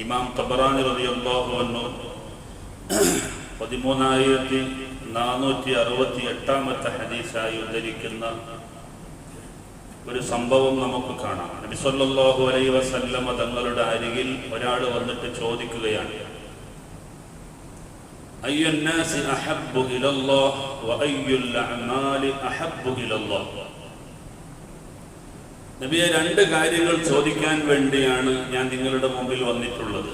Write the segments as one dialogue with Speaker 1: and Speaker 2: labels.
Speaker 1: ഇമാം തബറാനി റളിയല്ലാഹു അൻഹു 13468 ഹദീസായി ഉദ്ധരിക്കുന്ന ഒരു സംഭവം നമുക്ക് കാണാം. നബി സല്ലല്ലാഹു അലൈഹി വസല്ലമ തങ്ങളുടെ അരികിൽ ഒരാൾ വന്നിട്ട് ചോദിക്കുകയാണ്, അയ്യുന്നാസി അഹബ്ബു ഇലല്ലാഹ് വ അയ്യുൽ അഅമാലി അഹബ്ബു ഇലല്ലാഹ്. നബിയെ, രണ്ട് കാര്യങ്ങൾ ചോദിക്കാൻ വേണ്ടിയാണ് ഞാൻ നിങ്ങളുടെ മുമ്പിൽ വന്നിട്ടുള്ളത്.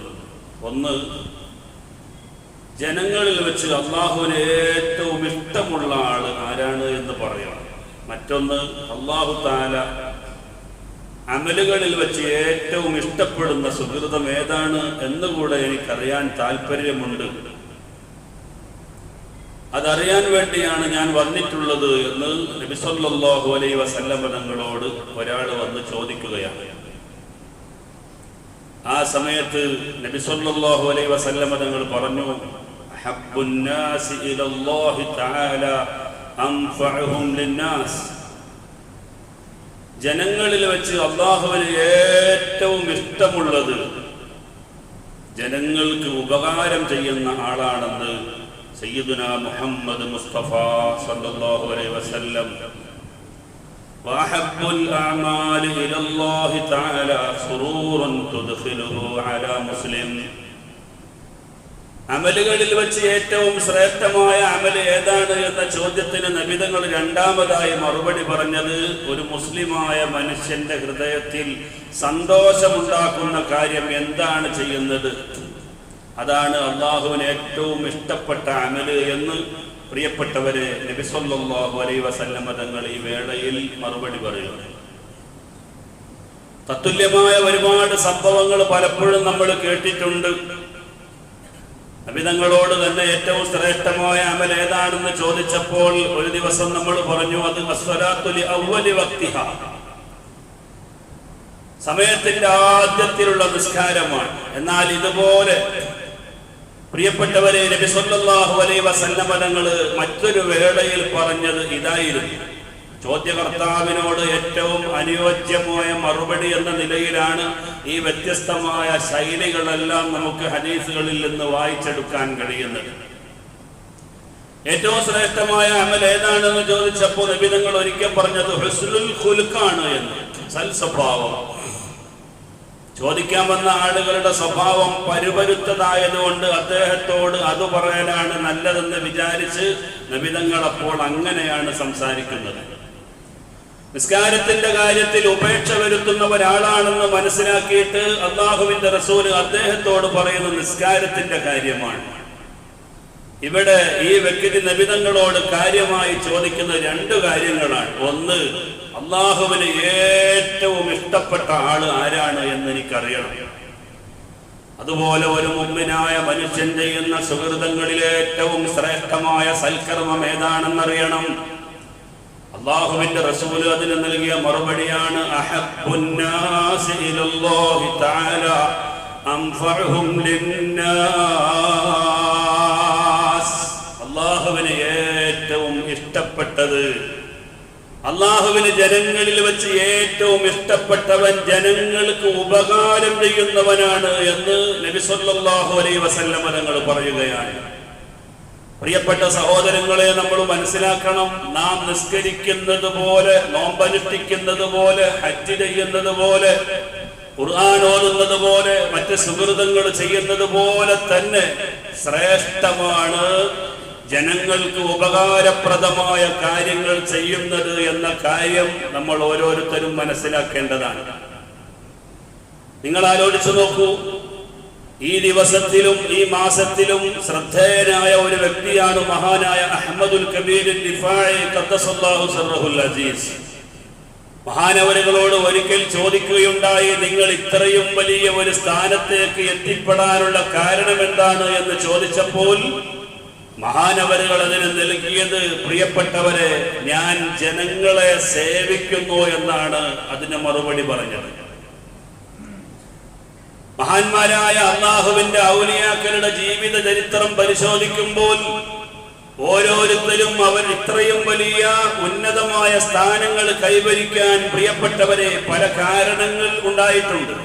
Speaker 1: ഒന്ന്, ജനങ്ങളിൽ വെച്ച് അള്ളാഹുവിന് ഏറ്റവും ഇഷ്ടമുള്ള ആള് ആരാണ് എന്ന് പറയണം. മറ്റൊന്ന്, അള്ളാഹു തആല അമലുകളിൽ വെച്ച് ഏറ്റവും ഇഷ്ടപ്പെടുന്ന സുഹൃതം ഏതാണ് എന്നുകൂടെ എനിക്കറിയാൻ താല്പര്യമുണ്ട്. അതറിയാൻ വേണ്ടിയാണ് ഞാൻ വന്നിട്ടുള്ളത് എന്ന് നബി സല്ലല്ലാഹു അലൈഹി വസല്ലം തങ്ങളോട് ഒരാൾ വന്ന് ചോദിക്കുകയാണ്. ആ സമയത്ത് നബി സല്ലല്ലാഹു അലൈഹി വസല്ലം തങ്ങൾ പറഞ്ഞു, അഹബ്ബുന്നാസി ഇലല്ലാഹി തആല അൻഫഉഹും ലിന്നാസ്. ജനങ്ങളിൽ വെച്ച് അല്ലാഹുവിന് ഏറ്റവും ഇഷ്ടമുള്ളത് ജനങ്ങൾക്ക് ഉപകാരം ചെയ്യുന്ന ആളാണെന്ന് സയ്യിദുനാ മുഹമ്മദ് മുസ്തഫ സല്ലല്ലാഹു അലൈഹി വസല്ലം. വഅഹബ്ബുൽ അഅമാലി ഇലല്ലാഹി തആല സുറൂറുൻ തുദ്ഖിലുഹു അലാ മുസ്ലിം. അമലുകളിൽ വെച്ച് ഏറ്റവും ശ്രേഷ്ഠമായ അമല് ഏതാണ് എന്ന ചോദ്യത്തിന് നബിതങ്ങൾ രണ്ടാമതായി മറുപടി പറഞ്ഞത്, ഒരു മുസ്ലിമായ മനുഷ്യന്റെ ഹൃദയത്തിൽ സന്തോഷമുണ്ടാക്കുന്ന കാര്യം എന്താണ് ചെയ്യുന്നത്, അതാണ് അള്ളാഹുവിന് ഏറ്റവും ഇഷ്ടപ്പെട്ട അമല് എന്ന് പ്രിയപ്പെട്ടവരെ നബി സല്ലല്ലാഹു അലൈഹി വസല്ലം തങ്ങൾ ഈ വേളയിൽ മറുപടി പറയുന്നു. തത്തുല്യമായ ഒരുപാട് സംഭവങ്ങൾ പലപ്പോഴും നമ്മൾ കേട്ടിട്ടുണ്ട്. നബി തങ്ങളോട് തന്നെ ഏറ്റവും ശ്രേഷ്ഠമായ അമൽ ഏതാണെന്ന് ചോദിച്ചപ്പോൾ ഒരു ദിവസം നമ്മൾ പറഞ്ഞു, അത് അസ്സലാത്തു ലി അവ്വലി വഖ്തിഹാ, സമയത്തിന്റെ ആദ്യത്തിലുള്ള നിസ്കാരമാണ്. എന്നാൽ ഇതുപോലെ പ്രിയപ്പെട്ടവരെ നബി സല്ലല്ലാഹു അലൈഹി വസല്ലം തങ്ങൾ മറ്റൊരു വേളയിൽ പറഞ്ഞത് ഇതായിരുന്നു. ചോദ്യകർത്താവിനോട് ഏറ്റവും അനുയോജ്യമായ മറുപടി എന്ന നിലയിലാണ് ഈ വ്യത്യസ്തമായ ശൈലികളെല്ലാം നമുക്ക് ഹദീസുകളിൽ നിന്ന് വായിച്ചെടുക്കാൻ കഴിയുന്നത്. ഏറ്റവും ശ്രേഷ്ഠമായ അമൽ ഏതാണെന്ന് ചോദിച്ചപ്പോൾ നബി തങ്ങൾ ഒരിക്കൽ പറഞ്ഞത് ഹുസ്നുൽ ഖുൽഖാണ് എന്ന്, സൽസ്വഭാവം. ചോദിക്കാൻ വന്ന ആളുകളുടെ സ്വഭാവം പരുപരുത്തതായതുകൊണ്ട് അദ്ദേഹത്തോട് അത് പറയാനാണ് നല്ലതെന്ന് വിചാരിച്ച് നബി തങ്ങൾ അപ്പോൾ അങ്ങനെയാണ് സംസാരിക്കുന്നത്. നിസ്കാരത്തിന്റെ കാര്യത്തിൽ ഉപേക്ഷ വരുത്തുന്ന ഒരാളാണെന്ന് മനസ്സിലാക്കിയിട്ട് അല്ലാഹുവിന്റെ റസൂൽ അദ്ദേഹത്തോട് പറയുന്ന നിസ്കാരത്തിന്റെ കാര്യമാണ്. ഇവിടെ ഈ വ്യക്തി നബി തങ്ങളോട് കാര്യമായി ചോദിക്കുന്ന രണ്ട് കാര്യങ്ങളാണ്. ഒന്ന്, അല്ലാഹുവിന് ഏറ്റവും ഇഷ്ടപ്പെട്ട ആള് ആരാണ് എന്ന് എനിക്കറിയണം. അതുപോലെ ഒരു മുഅ്മിനായ മനുഷ്യൻ ചെയ്യുന്ന സുഹൃതങ്ങളിൽ ഏറ്റവും ശ്രേഷ്ഠമായ സൽക്കർമ്മം ഏതാണെന്നറിയണം. അല്ലാഹുവിന്റെ റസൂൽ അതിന് നൽകിയ മറുപടിയാണ്, അഹബ്ബുന്നാസി ഇലല്ലാഹി തആല അൻഫഉഹും ലിന്നാസ്. അല്ലാഹുവിന് ഏറ്റവും ഇഷ്ടപ്പെട്ടത്, അല്ലാഹുവിന് ജനങ്ങളിൽ വെച്ച് ഏറ്റവും ഇഷ്ടപ്പെട്ടവൻ ജനങ്ങൾക്ക് ഉപകാരം ചെയ്യുന്നവനാണ് എന്ന് നബി സല്ലല്ലാഹു അലൈഹി വസല്ലം തങ്ങൾ പറയുകയാണ്. പ്രിയപ്പെട്ട സഹോദരങ്ങളെ, നമ്മൾ മനസ്സിലാക്കണം, നാം നിസ്കരിക്കുന്നത് പോലെ, നോമ്പനുഷ്ഠിക്കുന്നത് പോലെ, ഹജ്ജ് ചെയ്യുന്നത് പോലെ, ഖുർആൻ ഓതുന്നത് പോലെ, മറ്റ് സുഹൃതങ്ങൾ ചെയ്യുന്നത് പോലെ തന്നെ ശ്രേഷ്ഠമാണ് ജനങ്ങൾക്ക് ഉപകാരപ്രദമായ കാര്യങ്ങൾ ചെയ്യുന്നത് എന്ന കാര്യം നമ്മൾ ഓരോരുത്തരും മനസ്സിലാക്കേണ്ടതാണ്. നിങ്ങൾ ആലോചിച്ചു നോക്കൂ, ഈ ദിവസത്തിലും ഈ മാസത്തിലും ശ്രദ്ധേയനായ ഒരു വ്യക്തിയാണ് മഹാനായ അഹ്മദുൽ കബീർ ദിഫാഇ ഖദ്ദസല്ലാഹു സിർറഹുൽ അസീസ്. മഹാനവരുകളോട് ഒരിക്കൽ ചോദിക്കുകയുണ്ടായി, നിങ്ങൾ ഇത്രയും വലിയ ഒരു സ്ഥാനത്തേക്ക് എത്തിപ്പെടാനുള്ള കാരണം എന്താണ് എന്ന് ചോദിച്ചപ്പോൾ മഹാനവരുകൾ അതിന് നൽകിയത്, പ്രിയപ്പെട്ടവരെ, ഞാൻ ജനങ്ങളെ സേവിക്കുന്നു എന്നാണ് അതിന് മറുപടി പറഞ്ഞത്. മഹാന്മാരായ അല്ലാഹുവിന്റെ ഔലിയാക്കളുടെ ജീവിത ചരിത്രം പരിശോധിക്കുമ്പോൾ ഓരോരുത്തരും അവർ ഇത്രയും വലിയ ഉന്നതമായ സ്ഥാനങ്ങൾ കൈവരിക്കാൻ പ്രിയപ്പെട്ടവരെ പല കാരണങ്ങൾ ഉണ്ടായിട്ടുണ്ട്.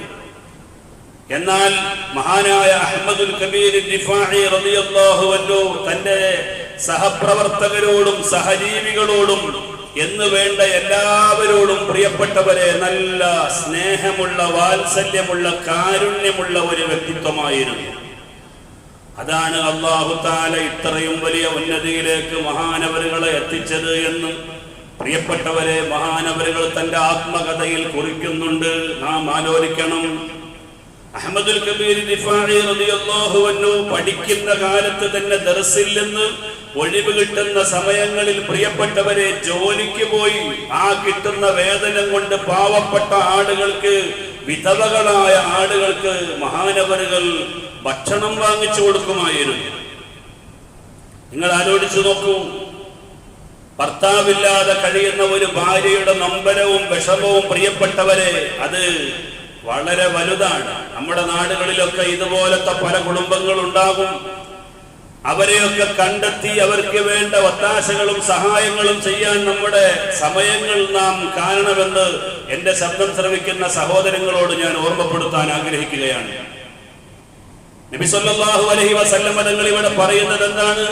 Speaker 1: എന്നാൽ മഹാനായ അഹ്മദുൽ കബീർ റിഫാഇ റളിയല്ലാഹു അൻഹു തന്റെ സഹപ്രവർത്തകരോടും സഹജീവികളോടും എന്ന് വേണ്ട എല്ലാവരോടും പ്രിയപ്പെട്ടവരെ നല്ല സ്നേഹമുള്ള വാത്സല്യമുള്ള കാരുണ്യമുള്ള ഒരു വ്യക്തിത്വമായിരുന്നു. അതാണ് അല്ലാഹു തആല ഇത്രയും വലിയ ഉന്നതിയിലേക്ക് മഹാനവറുകളെ എത്തിച്ചത് എന്ന് പ്രിയപ്പെട്ടവരെ മഹാനവറുകൾ തന്റെ ആത്മകഥയിൽ കുറിക്കുന്നുണ്ട്. നാം ആലോചിക്കണം. അഹ്മദുൽ കബീർ റിഫാഇ റളിയല്ലാഹു അൻഹു പഠിക്കുന്ന കാലത്ത് തന്നെ ദർസിൽ നിന്ന് ഒഴിവ് കിട്ടുന്ന സമയങ്ങളിൽ പ്രിയപ്പെട്ടവരെ ജോലിക്ക് പോയി ആ കിട്ടുന്ന വേതനം കൊണ്ട് പാവപ്പെട്ട ആളുകൾക്ക്, വിധവകളായ ആളുകൾക്ക് മഹാനവറുകൾ ഭക്ഷണം വാങ്ങിച്ചു കൊടുക്കുമായിരുന്നു. നിങ്ങൾ ആലോചിച്ചു നോക്കൂ. ഭർത്താവില്ലാതെ കഴിയുന്ന ഒരു ഭാര്യയുടെ നൊമ്പരവും വിഷമവും പ്രിയപ്പെട്ടവരെ അത് വളരെ വലുതാണ്. നമ്മുടെ നാടുകളിലൊക്കെ ഇതുപോലത്തെ പല കുടുംബങ്ങൾ ഉണ്ടാകും. അവരെയൊക്കെ കണ്ടെത്തി അവർക്ക് വേണ്ട ഒത്താശകളും സഹായങ്ങളും ചെയ്യാൻ നമ്മുടെ സമയങ്ങൾ നാം കാണണമെന്ന് എന്റെ ശബ്ദം ശ്രവിക്കുന്ന സഹോദരങ്ങളോട് ഞാൻ ഓർമ്മപ്പെടുത്താൻ ആഗ്രഹിക്കുകയാണ്. നബി സല്ലല്ലാഹു അലൈഹി വസല്ലം തങ്ങൾ ഇവിടെ പറയുന്നത് എന്താണ്?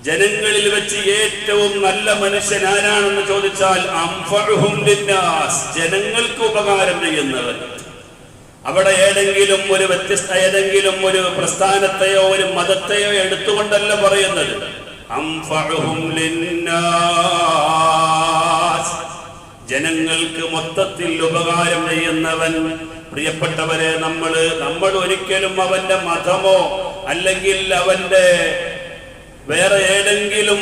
Speaker 1: ജനങ്ങളിൽ വെച്ച് ഏറ്റവും നല്ല മനുഷ്യൻ ആരാണെന്ന് ചോദിച്ചാൽ അംഫഉഹും ലിന്നാസ്, ജനങ്ങൾക്ക് ഉപകാരം ചെയ്യുന്നവൻ. അവിടെ ഏതെങ്കിലും ഒരു ഏതെങ്കിലും ഒരു പ്രസ്ഥാനത്തെയോ ഒരു മതത്തെയോ എടുത്തുകൊണ്ടല്ല പറയുന്നത്. അംഫഉഹും ലിന്നാസ്, ജനങ്ങൾക്ക് മൊത്തത്തിൽ ഉപകാരം ചെയ്യുന്നവൻ. പ്രിയപ്പെട്ടവരെ, നമ്മൾ ഒരിക്കലും അവന്റെ മതമോ അല്ലെങ്കിൽ അവന്റെ വേറെ ഏതെങ്കിലും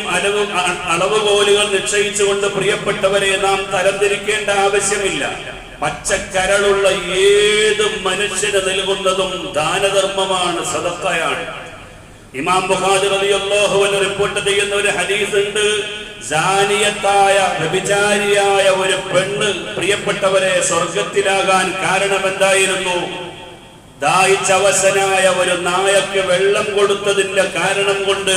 Speaker 1: അളവുകോലുകൾ നിശ്ചയിച്ചുകൊണ്ട് പ്രിയപ്പെട്ടവരെ നാം തരംതിരിക്കേണ്ട ആവശ്യമില്ല. പച്ചക്കരളുള്ള ഏത് മനുഷ്യന് നൽകുന്നതും ദാനധർമ്മമാണ്, സദഖയാണ്. ഇമാം ബുഖാരി റളിയല്ലാഹു അൻഹു റിപ്പോർട്ട് ചെയ്യുന്ന ഒരു ഹദീസ് ഉണ്ട്. ജാനിയത്തായ വ്യഭിചാരിയായ ഒരു പെണ്ണ് പ്രിയപ്പെട്ടവരെ സ്വർഗത്തിലാകാൻ കാരണം എന്തായിരുന്നു? ദാഹിച്ചവശനായ ഒരു നായക്ക് വെള്ളം കൊടുത്തതിന്റെ കാരണം കൊണ്ട്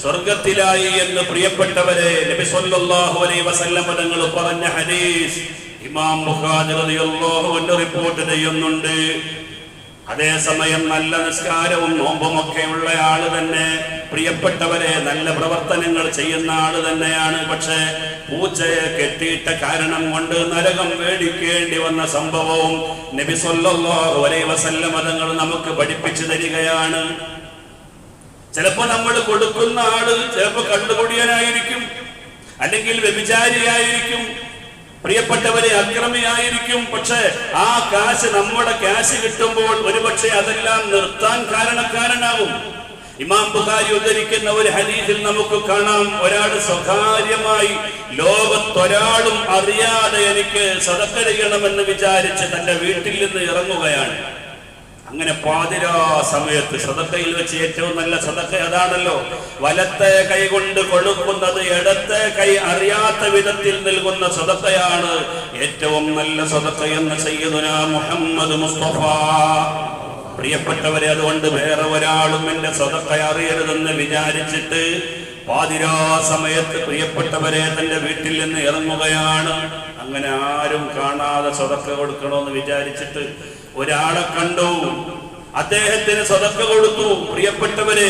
Speaker 1: സ്വർഗത്തിലായി എന്ന് പ്രിയപ്പെട്ടവരെ നബി സല്ലല്ലാഹു അലൈഹി വസല്ലം തങ്ങൾ പറഞ്ഞ ഹദീസ് ഇമാം ബുഖാരി റളിയല്ലാഹു അൻഹു റിപ്പോർട്ട് ചെയ്യുന്നുണ്ട്. അതേസമയം നല്ല നിസ്കാരവും നോമ്പുമൊക്കെ ഉള്ള ആള് തന്നെ പ്രിയപ്പെട്ടവരെ നല്ല പ്രവർത്തനങ്ങൾ ചെയ്യുന്ന ആള് തന്നെയാണ്. പക്ഷെ പൂച്ചയെ കെട്ടിയിട്ട കാരണം കൊണ്ട് നരകം മേടിക്കേണ്ടി വന്ന സംഭവവും നബി സല്ലല്ലാഹു അലൈഹി വസല്ലം തങ്ങൾ നമുക്ക് പഠിപ്പിച്ചു തരികയാണ്. ചിലപ്പോ നമ്മൾ കൊടുക്കുന്ന ആള് ചിലപ്പോ കണ്ടുകൊടിയനായിരിക്കും, അല്ലെങ്കിൽ വ്യഭിചാരിയായിരിക്കും, പ്രിയപ്പെട്ടവരെ അക്രമിയായിരിക്കും. പക്ഷെ ആ കാശ്, നമ്മുടെ കാശ് കിട്ടുമ്പോൾ ഒരുപക്ഷെ അതെല്ലാം നിർത്താൻ കാരണക്കാരനാവും. ഇമാം ബുഖാരി ഉദ്ധരിക്കുന്ന ഒരു ഹദീസിൽ നമുക്ക് കാണാം, ഒരാൾ സ്വകാര്യമായി ലോകത്തൊരാളും അറിയാതെ എനിക്ക് സദഖ ചെയ്യണമെന്ന് വിചാരിച്ച് തന്റെ വീട്ടിൽ നിന്ന് ഇറങ്ങുകയാണ്. അങ്ങനെ പാതിരാ സമയത്ത് സദഖയിൽ വെച്ച് ഏറ്റവും നല്ല സദഖ അതാണല്ലോ, വലത്തെ കൈ കൊണ്ട് കൊടുക്കുന്നത് ഇടത്തെ കൈ അറിയാത്ത വിധത്തിൽ നൽകുന്ന സദഖയാണ് ഏറ്റവും നല്ല സദഖ എന്ന് സയ്യിദുനാ മുഹമ്മദ് മുസ്തഫ. പ്രിയപ്പെട്ടവരെ, അതുകൊണ്ട് വേറെ ഒരാളും എന്റെ സദഖ അറിയരുതെന്ന് വിചാരിച്ചിട്ട് പാതിരാ സമയത്ത് പ്രിയപ്പെട്ടവരെ തന്റെ വീട്ടിൽ നിന്ന് ഇറങ്ങുകയാണ്. അങ്ങനെ ആരും കാണാതെ സദഖ കൊടുക്കണമെന്ന് വിചാരിച്ചിട്ട് ഒരാളെ കണ്ടു, അദ്ദേഹത്തിന് സദഖ കൊടുത്തു. പ്രിയപ്പെട്ടവരെ,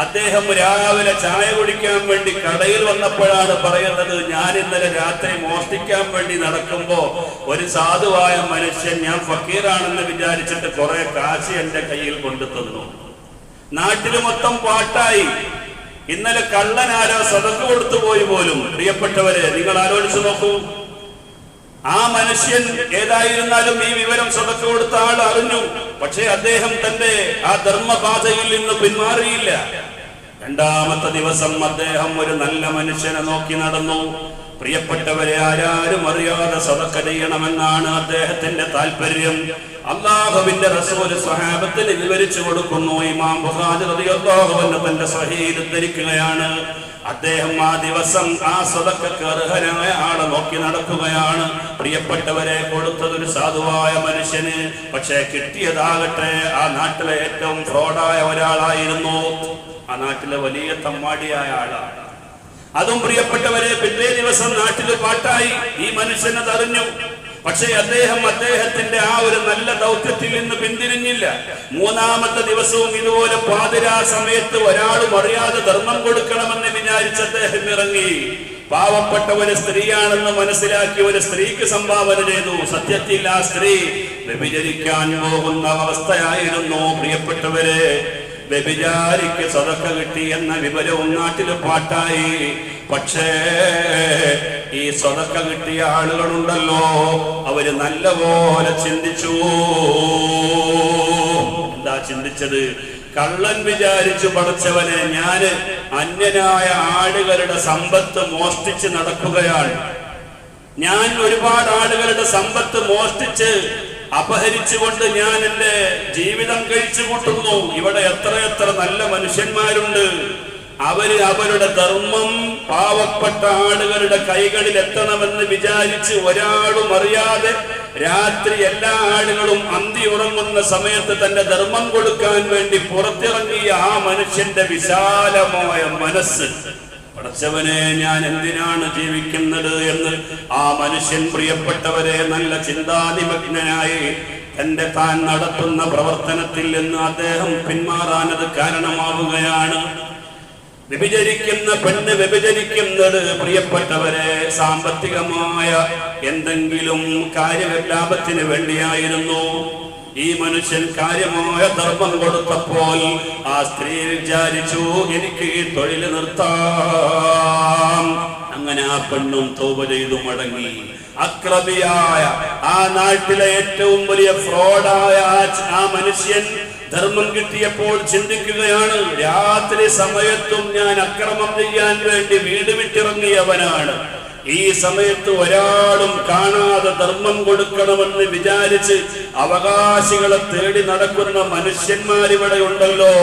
Speaker 1: അദ്ദേഹം രാവിലെ ചായ കുടിക്കാൻ വേണ്ടി കടയിൽ വന്നപ്പോഴാണ് പറയുന്നത്, ഞാൻ ഇന്നലെ രാത്രി മോഷ്ടിക്കാൻ വേണ്ടി നടക്കുമ്പോ ഒരു സാധുവായ മനുഷ്യൻ, ഞാൻ ഫക്കീറാണെന്ന് വിചാരിച്ചിട്ട് കുറെ കാശ് എന്റെ കയ്യിൽ കൊണ്ടു തന്നു. നാട്ടിൽ മൊത്തം പാട്ടായി. ഇന്നലെ കള്ളനാരോ സദഖ കൊടുത്തു പോയി പോലും. പ്രിയപ്പെട്ടവരെ, നിങ്ങൾ ആലോചിച്ചു നോക്കൂ. ആ മനുഷ്യൻ ഏതായിരുന്നാലും ഈ വിവരം സദഖ കൊടുത്ത ആൾ അറിഞ്ഞു. പക്ഷേ അദ്ദേഹം തന്റെ ആ ധർമ്മപാതയിൽ നിന്ന് പിന്മാറിയില്ല. രണ്ടാമത്തെ ദിവസം അദ്ദേഹം ഒരു നല്ല മനുഷ്യനെ നോക്കി നടന്നു. പ്രിയപ്പെട്ടവരെ, ആരും അറിയാതെ സദഖ ചെയ്യണമെന്നാണ് അദ്ദേഹത്തിന്റെ താല്പര്യം. അല്ലാഹുവിന്റെ റസൂൽ സ്വഹാബത്തിന് വിവരിച്ചു കൊടുക്കുന്നു. ഇമാം ബുഖാരി റളിയല്ലാഹു അൻഹു തന്റെ സ്വഹീഹിൽ ഉദ്ധരിക്കുകയാണ്, അദ്ദേഹം ആ ദിവസം ആ സദഖക്ക് അർഹനായ ആളെ നോക്കി നടക്കുകയാണ്. പ്രിയപ്പെട്ടവരെ, കൊടുത്തതൊരു സാധുവായ മനുഷ്യന്, പക്ഷെ കിട്ടിയതാകട്ടെ ആ നാട്ടിലെ ഏറ്റവും ഫ്രോഡായ ഒരാളായിരുന്നു. ആ നാട്ടിലെ വലിയ തമ്മാടിയായ ആളാണ്. അതും പ്രിയപ്പെട്ടവരെ, പിറ്റേ ദിവസം നാട്ടിൽ പാട്ടായി. ഈ മനുഷ്യനത് അറിഞ്ഞു. പക്ഷേ അദ്ദേഹത്തിന്റെ ആ ഒരു നല്ല ദൗത്യത്തിൽ നിന്ന് പിന്തിരിഞ്ഞില്ല. മൂന്നാമത്തെ ദിവസവും ഇതുപോലെ പാതിരാ സമയത്ത് ഒരാളും അറിയാതെ ധർമ്മം കൊടുക്കണമെന്ന് വിചാരിച്ച് അദ്ദേഹം ഇറങ്ങി. പാവപ്പെട്ട ഒരു സ്ത്രീയാണെന്ന് മനസ്സിലാക്കി ഒരു സ്ത്രീക്ക് സംഭാവന ചെയ്തു. സത്യത്തിൽ ആ സ്ത്രീ വ്യഭിചരിക്കാൻ പോകുന്ന അവസ്ഥയായിരുന്നു. പ്രിയപ്പെട്ടവരെ, വ്യഭിചാരിക്ക് സദഖ കിട്ടി എന്ന വിവരവും നാട്ടില് പാട്ടായി. പക്ഷേ ഈ സദഖ കിട്ടിയ ആളുകളുണ്ടല്ലോ, അവര് നല്ലപോലെ ചിന്തിച്ചു. എന്താ ചിന്തിച്ചത്? കള്ളൻ വിചാരിച്ചു, പടച്ചവനെ, ഞാന് അന്യനായ ആളുകളുടെ സമ്പത്ത് മോഷ്ടിച്ച് നടക്കുകയാണ്, ഞാൻ ഒരുപാട് ആളുകളുടെ സമ്പത്ത് മോഷ്ടിച്ച് അപഹരിച്ചുകൊണ്ട് ഞാൻ എന്റെ ജീവിതം കഴിച്ചു കൂട്ടുന്നു. ഇവിടെ എത്രയെത്ര നല്ല മനുഷ്യന്മാരുണ്ട്. അവരുടെ ധർമ്മം പാവപ്പെട്ട ആളുകളുടെ കൈകളിൽ എത്തണമെന്ന് വിചാരിച്ച് ഒരാളും അറിയാതെ രാത്രി എല്ലാ ആളുകളും അന്തി ഉറങ്ങുന്ന സമയത്ത് തന്റെ ധർമ്മം കൊടുക്കാൻ വേണ്ടി പുറത്തിറങ്ങിയ ആ മനുഷ്യന്റെ വിശാലമായ മനസ്സ്, പടച്ചവനെ, ഞാൻ എന്തിനാണ് ജീവിക്കുന്നത് എന്ന് ആ മനുഷ്യൻ, പ്രിയപ്പെട്ടവരെ, നല്ല ചിന്താനിമഗ്നനായി താൻ നടത്തുന്ന പ്രവർത്തനത്തിൽ നിന്ന് അദ്ദേഹം പിന്മാറാനത് കാരണമാവുകയാണ്. വ്യഭിചരിക്കുന്ന പെണ്ണ് വ്യഭിചരിക്കുന്നത്, പ്രിയപ്പെട്ടവരെ, സാമ്പത്തികമായ എന്തെങ്കിലും കാര്യലാഭത്തിന് വേണ്ടിയായിരുന്നു. ഈ മനുഷ്യൻ കാര്യമായ ധർമ്മം കൊടുത്തപ്പോൾ ആ സ്ത്രീ വിചാരിച്ചു, എനിക്ക് ഈ തൊഴിൽ നിർത്താം. അങ്ങനെ ആ പെണ്ണും തൗബ ചെയ്തു മടങ്ങി. അക്രമിയായ ആ നാട്ടിലെ ഏറ്റവും വലിയ ഫ്രോഡായ ആ മനുഷ്യൻ ധർമ്മം കിട്ടിയപ്പോൾ ചിന്തിക്കുകയാണ്, രാത്രി സമയത്തും ഞാൻ അക്രമം ചെയ്യാൻ വേണ്ടി വീട് വിട്ടിറങ്ങിയവനാണ്. ഈ സമയത്ത് ഒരാളും കാണാതെ ധർമ്മം കൊടുക്കണമെന്ന് വിചാരിച്ച് അവകാശികളെ തേടി നടക്കുന്ന മനുഷ്യന്മാരിവിടെ ഉണ്ടല്ലോ.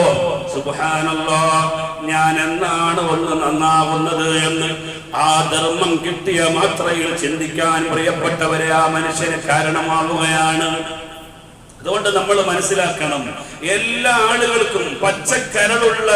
Speaker 1: സുബ്ഹാനല്ലാഹ്, ഞാൻ എന്നാണ് ഒന്ന് നന്നാവുന്നത് എന്ന് ആ ധർമ്മം കിട്ടിയ മാത്രയിൽ ചിന്തിക്കാൻ, പ്രിയപ്പെട്ടവരെ, ആ മനുഷ്യന് കാരണമാവുകയാണ്. അതുകൊണ്ട് നമ്മൾ മനസ്സിലാക്കണം, എല്ലാ ആളുകൾക്കും, പച്ചക്കരളുള്ള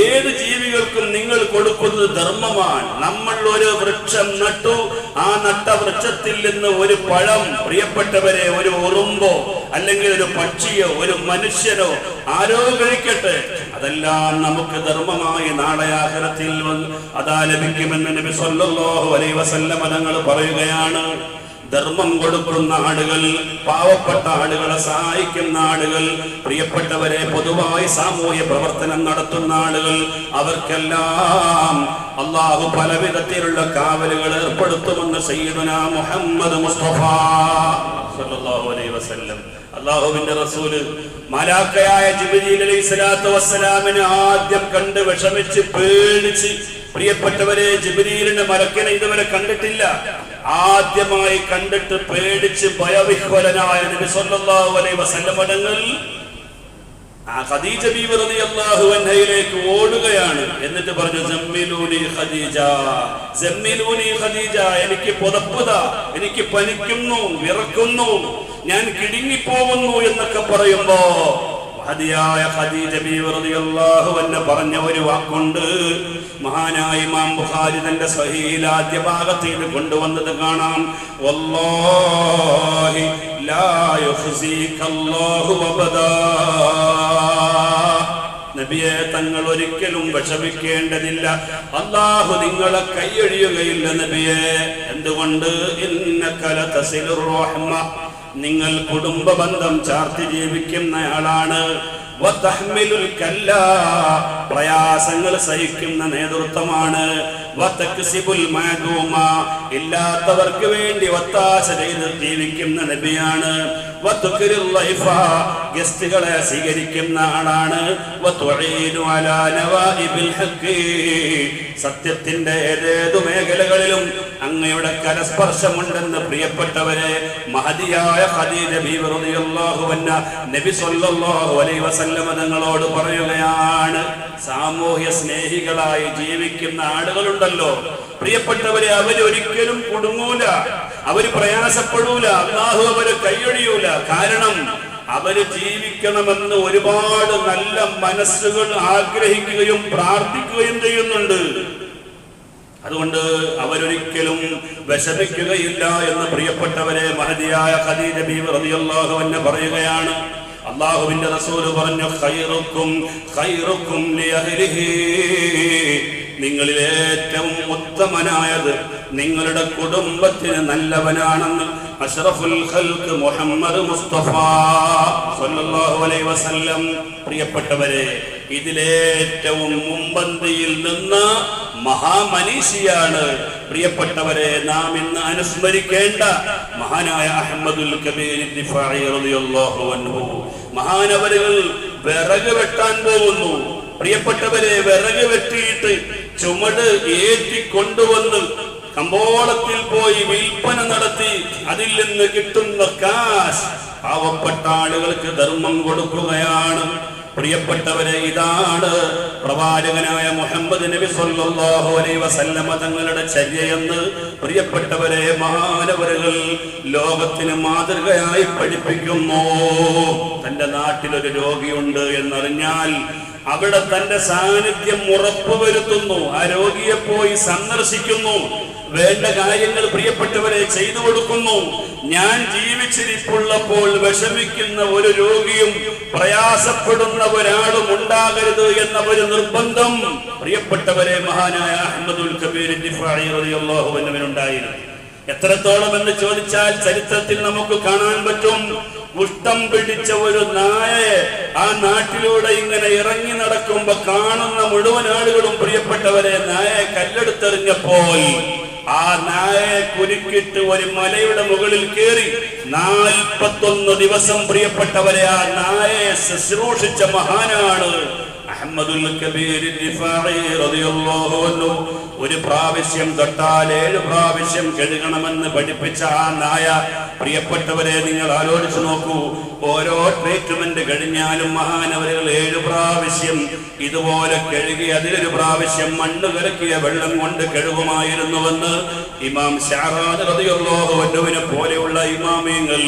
Speaker 1: ഏത് ജീവികൾക്കും നിങ്ങൾ കൊടുക്കുന്നത് ധർമ്മമാണ്. നമ്മൾ ഒരു വൃക്ഷം നട്ടു, ആ നട്ട വൃക്ഷത്തിൽ നിന്ന് ഒരു പഴം, പ്രിയപ്പെട്ടവരെ, ഒരു ഉറുമ്പോ അല്ലെങ്കിൽ ഒരു പക്ഷിയോ ഒരു മനുഷ്യനോ ആരോ കഴിക്കട്ടെ, അതെല്ലാം നമുക്ക് ധർമ്മമായി നാളെ ആഖിറത്തിൽ അതാ ലഭിക്കുമെന്ന് നബി സല്ലല്ലാഹു അലൈഹി വസല്ലം തങ്ങൾ പറയുകയാണ്. ധർമ്മം കൊടുക്കുന്ന ആളുകൾ, പാവപ്പെട്ട ആളുകളെ സഹായിക്കുന്ന ആളുകൾ, പ്രിയപ്പെട്ടവരെ, പൊതുവായി സാമൂഹ്യ പ്രവർത്തനം നടത്തുന്ന ആളുകൾ, അവർക്കെല്ലാം അള്ളാഹു പലവിധത്തിലുള്ള കാവലുകൾ ഏർപ്പെടുത്തുമെന്ന് സയ്യിദുനാ മുഹമ്മദ് മുസ്തഫ സല്ലല്ലാഹു അലൈഹി വസല്ലം, അള്ളാഹുവിന്റെ റസൂല്, മലാക്കയായ ജിബ്രീൽ അലൈഹിസ്സലാത്തു വസ്സലാമിനെ ആദ്യം കണ്ട് വിഷമിച്ച് പേടിച്ച്, പ്രിയപ്പെട്ടവരെ, ജിബ്രീലിന്റെ മലക്കിനെ ഇതുവരെ കണ്ടിട്ടില്ല. ആദ്യമായി കണ്ടിട്ട് പേടിച്ച് ഭയവിഹ്വലനായ നബി സല്ലല്ലാഹു അലൈഹി വസല്ലം തങ്ങൾ ഖദീജ ബീവി റളിയല്ലാഹു അൻഹയിലേക്ക് ഓടുകയാണ്. എന്നിട്ട് പറഞ്ഞു, സമ്മിലൂനി ഖദീജ, സമ്മിലൂനി ഖദീജ, എനിക്ക് പുതപ്പുതാ, എനിക്ക് പനിക്കുന്നു, വിറക്കുന്നു, ഞാൻ കിടുങ്ങിപ്പോകുന്നു എന്നൊക്കെ പറയുമ്പോ മഹദിയായ ഖദീജ ബീവി റളിയല്ലാഹു അൻഹ പറഞ്ഞ ഒരു വാക്കുണ്ട്. മഹാനായ ഇമാം ബുഖാരി തന്റെ സ്വഹീഹിൽ ആദ്യ ഭാഗത്ത് ഇത് കൊണ്ടുവന്നത് കാണാം. വല്ലാഹി ലാ യുഖ്സികല്ലാഹു അബദാ, നബിയെ, തങ്ങൾ ഒരിക്കലും വിഷമിക്കേണ്ടതില്ല, അല്ലാഹു നിങ്ങളെ കൈയൊഴിയുകയില്ല നബിയെ. എന്തുകൊണ്ട്? ഇന്നക ലതസിലുർ റഹ്മ, നിങ്ങൾ കുടുംബ ബന്ധം ചാർത്തി ജീവിക്കുന്നയാളാണ്. വതഹ്മിലുൽ കല്ല, പ്രയാസങ്ങൾ സഹിക്കുന്ന നേതൃത്വമാണ്. വതക്സിബുൽ മഅദൂമ, ഇല്ലാത്തവർക്ക് വേണ്ടി ഒത്താശ ചെയ്ത് ജീവിക്കുന്ന നബിയാണ്. വതുക്രിൽ ലൈഫ, ഗസ്റ്റുകളെ സ്വീകരിക്കുന്ന ആളാണ്. വതുഈനു അലാ നവാഇബിൽ ഹഖ്, സത്യത്തിന്റെ ഏതേതു മേഖലകളിലും അങ്ങയുടെ കരസ്പർശമുണ്ടെന്ന് പ്രിയപ്പെട്ടവരെ മഹദിയായ ഖദീജ ബീവി റളിയല്ലാഹു അൻഹ നബി സല്ലല്ലാഹു അലൈഹി വസല്ലം തങ്ങളോട് പറയുകയാണ്. സാമൂഹ്യ സ്നേഹികളായി ജീവിക്കുന്ന ആളുകളുണ്ടല്ലോ പ്രിയപ്പെട്ടവരെ, അവരൊരിക്കലും കുടുങ്ങൂല, അവര് പ്രയാസപ്പെടൂല, അല്ലാഹു അവരെ കൈയൊഴിയൂല. കാരണം അവര് ജീവിക്കണമെന്ന് ഒരുപാട് നല്ല മനസ്സുകൾ ആഗ്രഹിക്കുകയും പ്രാർത്ഥിക്കുകയും ചെയ്യുന്നുണ്ട്. അതുകൊണ്ട് അവരൊരിക്കലും വിഷമിക്കുകയില്ല എന്ന് പ്രിയപ്പെട്ടവരെ മഹദിയായ ഖദീജ ബീവി റളിയല്ലാഹു അൻഹ പറയുകയാണ്. അല്ലാഹുവിന്റെ റസൂൽ പറഞ്ഞു, ഖൈറുക്കും ലിഅഹ്ലിഹി, നിങ്ങളിൽ ഏറ്റവും ഉത്തമനായത് നിങ്ങളുടെ കുടുംബത്തിന് നല്ലവനാണെന്ന് അഷ്റഫുൽ ഖൽഖ് മുഹമ്മദ് മുസ്തഫ സല്ലല്ലാഹു അലൈഹി വസല്ലം. പ്രിയപ്പെട്ടവരെ, ഇതിലേറ്റവും മുമ്പന്തിയിൽ നിന്ന് മഹാമനീഷിയാണ് പ്രിയപ്പെട്ടവരെ നാം ഇന്ന് അനുസ്മരിക്കേണ്ട മഹാനായ അഹ്മദുൽ കബീർ ദിഫാഇ റളിയല്ലാഹു അൻഹു. മഹാനവരുകൾ വിറക് വെട്ടാൻ പോകുന്നു. പ്രിയപ്പെട്ടവരെ, വിറക് വെട്ടിയിട്ട് ചുമട് ഏറ്റിക്കൊണ്ടുവന്ന് കമ്പോളത്തിൽ പോയി വിൽപ്പന നടത്തി അതിൽ നിന്ന് കിട്ടുന്ന കാശ് പാവപ്പെട്ട ആളുകൾക്ക് ധർമ്മം കൊടുക്കുകയാണ്. പ്രിയപ്പെട്ടവരെ, ഇതാണ് പ്രവാചകനായ മുഹമ്മദ് നബി സല്ലല്ലാഹു അലൈഹി വസല്ലമ തങ്ങളുടെ ചര്യയെന്ന് പ്രിയപ്പെട്ടവരെ മഹാനവരുകൾ ലോകത്തിന് മാതൃകയായി പഠിപ്പിക്കുന്നു. തന്റെ നാട്ടിലൊരു രോഗിയുണ്ട് എന്നറിഞ്ഞാൽ അവിടെ തന്റെ സാന്നിധ്യം ഉറപ്പുവരുത്തുന്നു. ആ രോഗിയെ പോയി സന്ദർശിക്കുന്നു. വേണ്ട കാര്യങ്ങൾ പ്രിയപ്പെട്ടവരെ ചെയ്തു കൊടുക്കുന്നു. ഞാൻ ജീവിച്ചിരിപ്പുള്ളപ്പോൾ വിഷമിക്കുന്ന ഒരു രോഗിയും പ്രയാസപ്പെടുന്ന ഒരാളും ഉണ്ടാകരുത് എന്ന ഒരു നിർബന്ധം പ്രിയപ്പെട്ടവരെ മഹാനായ അഹ്മദുൽ കബീർ ദിഫാഇ റളിയല്ലാഹു അൻഹുവിനുണ്ടായിരുന്നു. എത്രത്തോളം എന്ന് ചോദിച്ചാൽ ചരിത്രത്തിൽ നമുക്ക് കാണാൻ പറ്റും. കുഷ്ഠം പിടിച്ച ഒരു നായയെ ആ നാട്ടിലൂടെ ഇങ്ങനെ ഇറങ്ങി നടക്കുമ്പോ കാണുന്ന മുഴുവൻ ആളുകളും പ്രിയപ്പെട്ടവരെ നായയെ കല്ലെടുത്തെറിഞ്ഞപ്പോൾ ആ നായയെ കുരുക്കിട്ട് ഒരു മലയുടെ മുകളിൽ കയറി 41 ദിവസം പ്രിയപ്പെട്ടവരെ ആ നായയെ ശുശ്രൂഷിച്ച മഹാനാണ് അഹ്മദുൽ കബീർ ദിഫാഇ റളിയല്ലാഹു അൻഹു. ഒരു പ്രാവശ്യം തൊട്ടാൽ 7 പ്രാവശ്യം കഴുകണമെന്ന് പഠിപ്പിച്ച ആ നായ പ്രിയപ്പെട്ടവരെ നിങ്ങൾ ആലോചിച്ച് നോക്കൂ. ഓരോ ട്രീറ്റ്മെന്റ് കഴിഞ്ഞാലും മഹാനവരുകൾ 7 പ്രാവശ്യം ഇതുപോലെ കഴുകി അതിലൊരു പ്രാവശ്യം മണ്ണ് കലക്കിയ വെള്ളം കൊണ്ട് കഴുകുമായിരുന്നുവെന്ന് ഇമാം ശഅറാനി റളിയല്ലാഹു അൻഹുവിനെ പോലെയുള്ള ഇമാമിയങ്ങൾ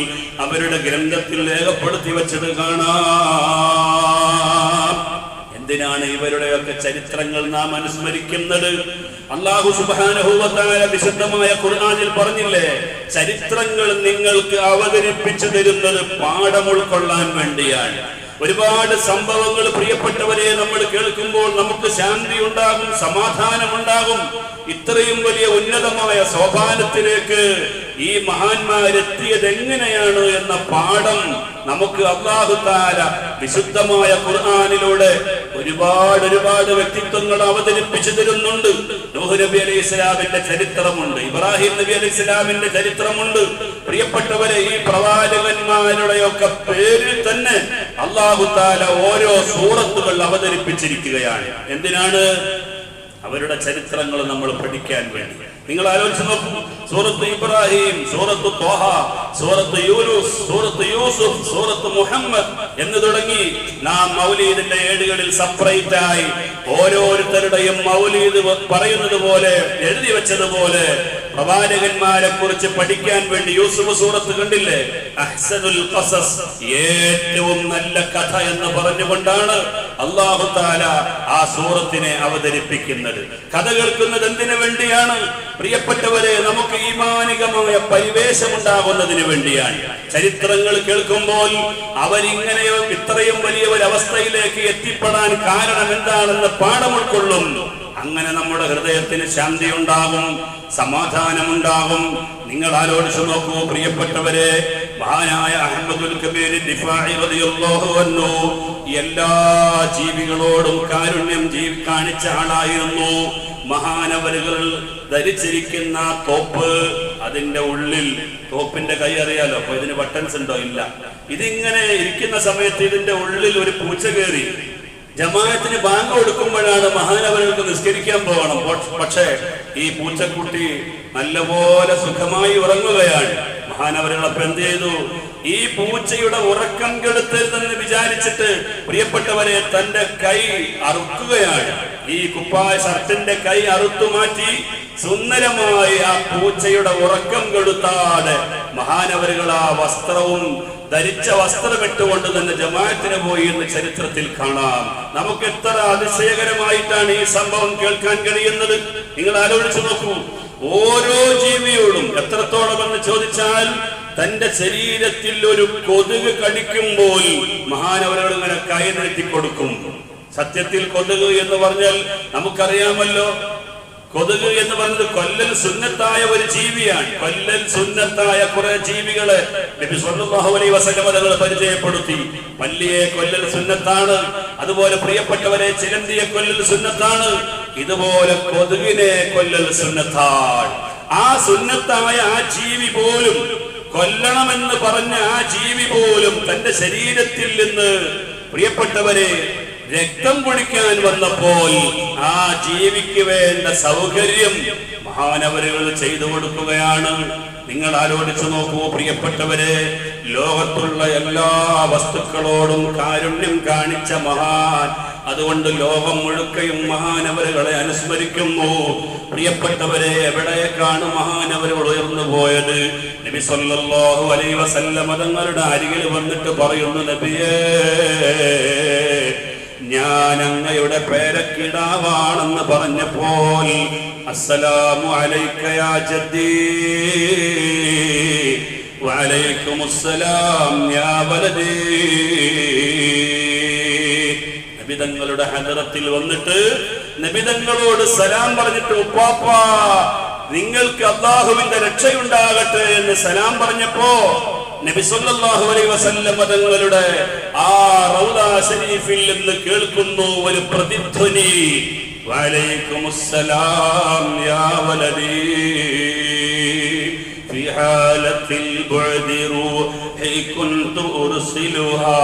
Speaker 1: അവരുടെ ഗ്രന്ഥത്തിൽ രേഖപ്പെടുത്തി വെച്ചത് കാണാം. എന്തിനാണ് ഇവരുടെയൊക്കെ ചരിത്രങ്ങൾ നാം അനുസ്മരിക്കുന്നത്? അല്ലാഹു സുബ്ഹാനഹു വ തആല വിശുദ്ധമായ ഖുർആനിൽ പറഞ്ഞില്ലേ, ചരിത്രങ്ങൾ നിങ്ങൾക്ക് അവതരിപ്പിച്ചു തരുന്നത് പാഠം ഉൾക്കൊള്ളാൻ വേണ്ടിയാണ്. ഒരുപാട് സംഭവങ്ങൾ പ്രിയപ്പെട്ടവരെ നമ്മൾ കേൾക്കുമ്പോൾ നമുക്ക് ശാന്തി ഉണ്ടാകും, സമാധാനമുണ്ടാകും. ഇത്രയും വലിയ ഉന്നതമായ സോപാനത്തിലേക്ക് ഈ മഹാന്മാരെത്തിയത് എങ്ങനെയാണ് എന്ന പാഠം നമുക്ക് അല്ലാഹു തആല വിശുദ്ധമായ ഖുർആനിലൂടെ ഒരുപാട് വ്യക്തിത്വങ്ങൾ അവതരിപ്പിച്ചു തരുന്നുണ്ട്. നൂഹ് നബി അലൈഹി ഇസ്ലാമിന്റെ ചരിത്രമുണ്ട്, ഇബ്രാഹിം നബി അലൈഹി ഇസ്ലാമിന്റെ ചരിത്രമുണ്ട്. പ്രിയപ്പെട്ടവരെ, ഈ പ്രവാചകന്മാരുടെയൊക്കെ പേരിൽ തന്നെ അല്ലാഹു തആല ഓരോ സൂറത്തുകൾ അവതരിപ്പിച്ചിരിക്കുകയാണ്. എന്തിനാണ്? അവരുടെ ചരിത്രങ്ങൾ നമ്മൾ പഠിക്കാൻ വേണ്ടി. നിങ്ങൾ ആലോചിച്ച് നോക്കൂ. സൂറത്ത് ഇബ്രാഹിം, സൂറത്ത് ത്വാഹ, സൂറത്ത് യൂനുസ്, സൂറത്ത് യൂസുഫ്, സൂറത്ത് മുഹമ്മദ് എന്ന് തുടങ്ങി നാം മൗലീദിന്റെ ഏടുകളിൽ സെപ്പറേറ്റ് ആയി ഓരോരുത്തരുടെയും മൗലീദ് പറയുന്നത് പോലെ എഴുതി വെച്ചതുപോലെ പ്രവാചകന്മാരെ കുറിച്ച് പഠിക്കാൻ വേണ്ടി യൂസുഫ് സൂറത്ത് കണ്ടില്ലേ? അഹ്സനുൽ ഖസസ്, ഏറ്റവും നല്ല കഥ എന്ന് പറഞ്ഞുകൊണ്ടാണ് അല്ലാഹു തആല ആ സൂറത്തിനെ അവതരിപ്പിക്കുന്നത്. കഥ കേൾക്കുന്നത് എന്തിനു വേണ്ടിയാണ്? പ്രിയപ്പെട്ടവരെ, നമുക്ക് ഈമാനികമായ പരിവേശമുണ്ടാകുന്നതിന് വേണ്ടിയാണ്. ചരിത്രങ്ങൾ കേൾക്കുമ്പോൾ അവരിങ്ങനെയോ ഇത്രയും വലിയ ഒരു അവസ്ഥയിലേക്ക് എത്തിപ്പെടാൻ കാരണം എന്താണെന്ന് പാഠം ഉൾക്കൊള്ളും. അങ്ങനെ നമ്മുടെ ഹൃദയത്തിന് ശാന്തി ഉണ്ടാകും, സമാധാനമുണ്ടാകും. നിങ്ങൾ ആലോചിച്ചു നോക്കൂ പ്രിയപ്പെട്ടവരെ, മഹാനായ അഹ്മദുൽ കബീർ ദിഫാഇ റളിയല്ലാഹു അൻഹു എല്ലാ ജീവികളോടും കാരുണ്യം കാണിച്ച ആളായിരുന്നു. മഹാനവരുകൾ ധരിച്ചിരിക്കുന്ന തോപ്പ്, അതിന്റെ ഉള്ളിൽ തോപ്പിന്റെ കൈ അറിയാലോ, അപ്പൊ ഇതിന് ബട്ടൺസ് ഉണ്ടോ? ഇല്ല. ഇതിങ്ങനെ ഇരിക്കുന്ന സമയത്ത് ഇതിന്റെ ഉള്ളിൽ ഒരു പൂച്ച കയറി. ജമാഅത്തിന് ബാങ്ക് കൊടുക്കുമ്പോഴാണ് മഹാനവരുകൾക്ക് നിസ്കരിക്കാൻ പോകണം. പക്ഷേ ഈ പൂച്ചക്കുട്ടി നല്ലപോലെ സുഖമായി ഉറങ്ങുകയാണ്. മഹാനവരുകൾ അപ്പൊ എന്ത് ചെയ്തു? ഈ പൂച്ചയുടെ ഉറക്കം കെടുത്തരുതെന്ന് വിചാരിച്ചിട്ട് പ്രിയപ്പെട്ടവരെ തന്റെ കൈ അറുക്കുകയാണ്. ഈ കുപ്പായ ഷർട്ടിന്റെ കൈ അറുത്തു മാറ്റി സുന്ദരമായി ആ പൂച്ചയുടെ ഉറക്കം കെടുത്താതെ മഹാനവരുകൾ ആ വസ്ത്രവും ധരിച്ച വസ്ത്രമിട്ടുകൊണ്ട് തന്നെ ജമാഅത്തിന് പോയി എന്ന് ചരിത്രത്തിൽ കാണാം. നമുക്ക് എത്ര അതിശയകരമായിട്ടാണ് ഈ സംഭവം കേൾക്കാൻ കഴിയുന്നത്. നിങ്ങൾ ആലോചിച്ചു നോക്കൂ. ഓരോ ജീവിയോടും എത്രത്തോളം എന്ന് ചോദിച്ചാൽ, തന്റെ ശരീരത്തിൽ ഒരു കൊതുക് കടിക്കുമ്പോൾ മഹാനവരുകൾ ഇങ്ങനെ കൈ നീട്ടി കൊടുക്കും. സത്യത്തിൽ കൊതുക് എന്ന് പറഞ്ഞാൽ നമുക്കറിയാമല്ലോ, കൊതുക് എന്ന് പറയുന്നത് കൊല്ലൽ സുന്നത്തായ ഒരു ജീവിയാണ്. കൊല്ലൽ സുന്നത്തായ കുറെ ജീവികളെ നബി സല്ലല്ലാഹു അലൈഹി വസല്ലം തങ്ങൾ പരിചയപ്പെടുത്തി. പല്ലിയെ കൊല്ലൽ സുന്നത്താണ്, അതുപോലെ പ്രിയപ്പെട്ടവരെ ചിലന്തിയെ കൊല്ലൽ സുന്നത്താണ്, ഇതുപോലെ കൊതുകിനെ കൊല്ലൽ സുന്നത്താണ്. ആ സുന്നത്തായ ആ ജീവി പോലും, കൊല്ലണമെന്ന് പറഞ്ഞ ആ ജീവി പോലും തന്റെ ശരീരത്തിൽ നിന്ന് പ്രിയപ്പെട്ടവരെ രക്തം കുടിക്കാൻ വന്നപ്പോൾ ആ ജീവിക്ക് വേണ്ട സൗകര്യം മഹാനവരുകൾ ചെയ്തു കൊടുക്കുകയാണ്. നിങ്ങൾ ആലോചിച്ചു നോക്കൂ പ്രിയപ്പെട്ടവരെ, ലോകത്തുള്ള എല്ലാ വസ്തുക്കളോടും കാരുണ്യം കാണിച്ച മഹാൻ. അതുകൊണ്ട് ലോകം മുഴുക്കയും മഹാനവരുകളെ അനുസ്മരിക്കുന്നു. പ്രിയപ്പെട്ടവരെ, എവിടേക്കാണ് മഹാനവരുകൾ ഉയർന്നു പോയത്? നബി സല്ലല്ലാഹു അലൈഹി വസല്ലം തങ്ങളുടെ അരികിൽ വന്നിട്ട് പറയുന്നു, നബിയേ, ഞാൻ അങ്ങയുടെ പേരക്കിടാവാണെന്ന് പറഞ്ഞപ്പോൾ അസ്സലാമു അലൈക യാ ജദ്ദീ വഅലൈക്കുമുസ്സലാം യാ വലദീ. നബിതങ്ങളുടെ ഹദറത്തിൽ വന്നിട്ട് നബിതങ്ങളോട് സലാം പറഞ്ഞിട്ട്, ഉപ്പാപ്പാ നിങ്ങൾക്ക് അല്ലാഹുവിന്റെ രക്ഷയുണ്ടാകട്ടെ എന്ന് സലാം പറഞ്ഞപ്പോ നബി സല്ലല്ലാഹു അലൈഹി വസല്ലം തങ്ങളുടെ ആ റൗള ശരീഫിൽ നിന്ന് കേൾക്കുന്നു ഒരു പ്രതിധ്വനി, വഅലൈക്കുമുസ്സലാം യാ വലദീ ഫീ ഹാലത്തിൽ ബുഅദി റൂഹി കുൻതു ഉർസിലുഹാ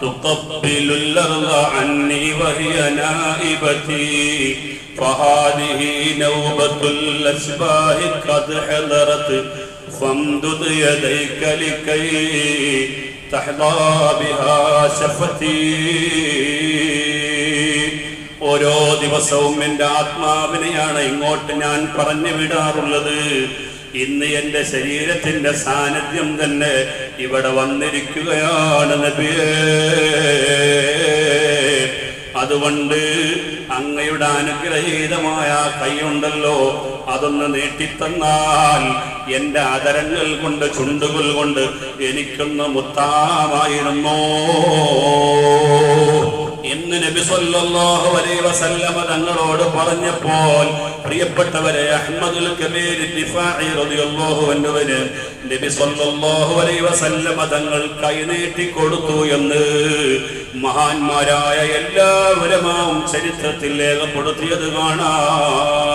Speaker 1: തുഖബ്ബിലുൽ അർള അന്നി വഹിയ നായിബതി ഫഹാദിഹി നൗബത്തുൽ അസ്ബാഹി ഖദ് ഹദറത് فامدد يديك لكي تحظى بها شفتي. ഓരോ ദിവസവും എന്റെ ആത്മാവിനെയാണ് ഇങ്ങോട്ട് ഞാൻ പറഞ്ഞു വിടാറുള്ളത്. ഇന്ന് എന്റെ ശരീരത്തിന്റെ സാന്നിധ്യം തന്നെ ഇവിടെ വന്നിരിക്കുകയാണ് നബിയേ. അതുകൊണ്ട് അങ്ങയുടെ അനുഗ്രഹീതമായ കൈയുണ്ടല്ലോ, അതൊന്ന് നീട്ടിത്തന്നാൽ എന്റെ അതരങ്ങൾ കൊണ്ട്, ചുണ്ടുകൾ കൊണ്ട് എനിക്കൊന്ന് മുത്താമായിരുന്നു എന്ന് നബി സല്ലല്ലാഹു അലൈഹി വസല്ലം തങ്ങളോട് പറഞ്ഞപ്പോൾ പ്രിയപ്പെട്ടവരെ, അഹ്മദുൽ കബീർ ദിഫാഇ റളിയല്ലാഹു അൻഹുവിന് നബി സല്ലല്ലാഹു അലൈഹി വസല്ലം തങ്ങൾ കൈനീട്ടി കൊടുത്തു എന്ന് മഹാന്മാരായ എല്ലാ ഉലമാവും ചരിത്രത്തിൽ രേഖപ്പെടുത്തിയത് കാണാം.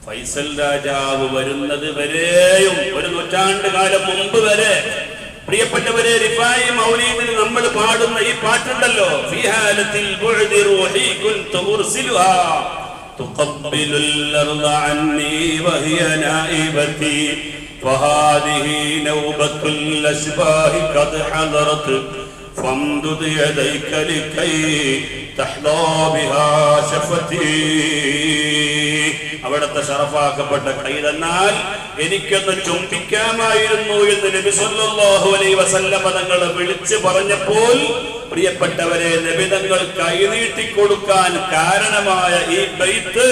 Speaker 1: ഫൈസൽ രാജാവ് വരുന്നത് വരെയും, ഒരു നൂറ്റാണ്ട് കാലം മുമ്പ് വരെ പ്രിയപ്പെട്ടവരെ, റിഫായി മൗലീദിൽ നമ്മൾ പാടുന്ന ഈ പാട്ടുണ്ടല്ലോ, ഫീ ഹാലത്തിൽ ബുഅദി റൂഹി കുൻതു ഉർസിലുഹാ തുഖബ്ബിലുൽ അർള അന്നി വഹിയ നായിബതി ഫഹാദിഹി നൗബത്തുൽ അസ്ബാഹി ഖദ് ഹദറത് ഫംദുദ് യദൈക ലികൈ തഹ്ദാ ബിഹാ ശഫതി. അവിടുത്തെ ശറഫാക്കപ്പെട്ട കൈ തന്നാൽ എനിക്കൊന്ന് ചുംബിക്കാമായിരുന്നു എന്ന് നബി സല്ലല്ലാഹു അലൈഹി വസല്ലം തങ്ങൾ വിളിച്ചു പറഞ്ഞപ്പോൾ പ്രിയപ്പെട്ടവരെ, നബി തങ്ങൾ കൈനീട്ടി കൊടുക്കാൻ കാരണമായ ഈ ബൈത്ത്